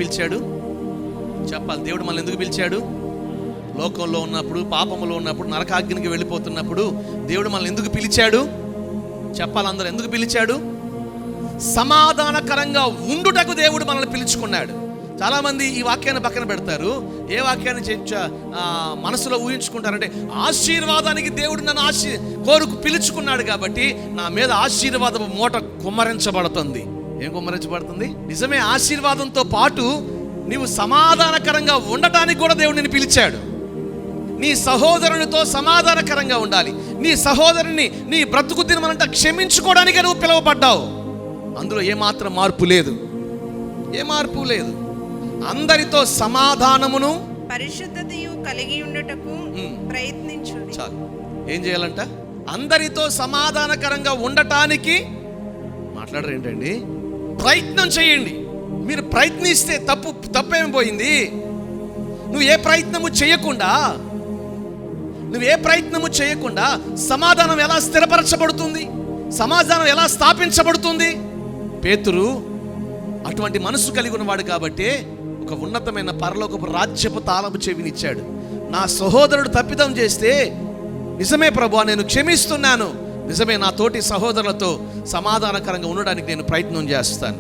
పిలిచాడు? చెప్పాలి. దేవుడు మనల్ని ఎందుకు పిలిచాడు? లోకంలో ఉన్నప్పుడు, పాపంలో ఉన్నప్పుడు, నరకాగ్నికి వెళ్ళిపోతున్నప్పుడు దేవుడు మనల్ని ఎందుకు పిలిచాడు? చెప్పాలి. అందరూ ఎందుకు పిలిచాడు? సమాధానకరంగా ఉండుటకు దేవుడు మనల్ని పిలుచుకున్నాడు. చాలామంది ఈ వాక్యాన్ని పక్కన పెడతారు. ఏ వాక్యాన్ని మనసులో ఊహించుకుంటారంటే, ఆశీర్వాదానికి దేవుడు నన్ను కోరుకు పిలుచుకున్నాడు కాబట్టి నా మీద ఆశీర్వాదం మూట కుమ్మరించబడుతుంది. ఏం కుమ్మరించబడుతుంది? నిజమే. ఆశీర్వాదంతో పాటు నీవు సమాధానకరంగా ఉండటానికి కూడా దేవుడు నిన్ను పిలిచాడు. నీ సహోదరునితో సమాధానకరంగా ఉండాలి. నీ సహోదరుని నీ బ్రతుకు దినమనంతా క్షమించుకోవడానికే నువ్వు పిలువబడ్డావు. అందులో ఏమాత్రం మార్పు లేదు, ఏ మార్పు లేదు. అందరితో సమాధానమును పరిశుద్ధతయు కలిగి ఉండుటకు ప్రయత్నించు. చాలు. ఏం చేయాలంట? అందరితో సమాధానకరంగా ఉండటానికి మాట్లాడరు ఏంటండి? ప్రయత్నం చేయండి. మీరు ప్రయత్నిస్తే తప్పేమి పోయింది? నువ్వు ఏ ప్రయత్నము చేయకుండా సమాధానం ఎలా స్థిరపరచబడుతుంది? సమాధానం ఎలా స్థాపించబడుతుంది? పేతురు అటువంటి మనసు కలిగి ఉన్నవాడు కాబట్టి ఒక ఉన్నతమైన పరలోకపు రాజ్యపు తాళపు చెవినిచ్చాడు. నా సహోదరుడు తప్పిదం చేస్తే నిజమే ప్రభువా, నేను క్షమిస్తున్నాను. నిజమే, నా తోటి సహోదరులతో సమాధానకరంగా ఉండడానికి నేను ప్రయత్నం చేస్తాను.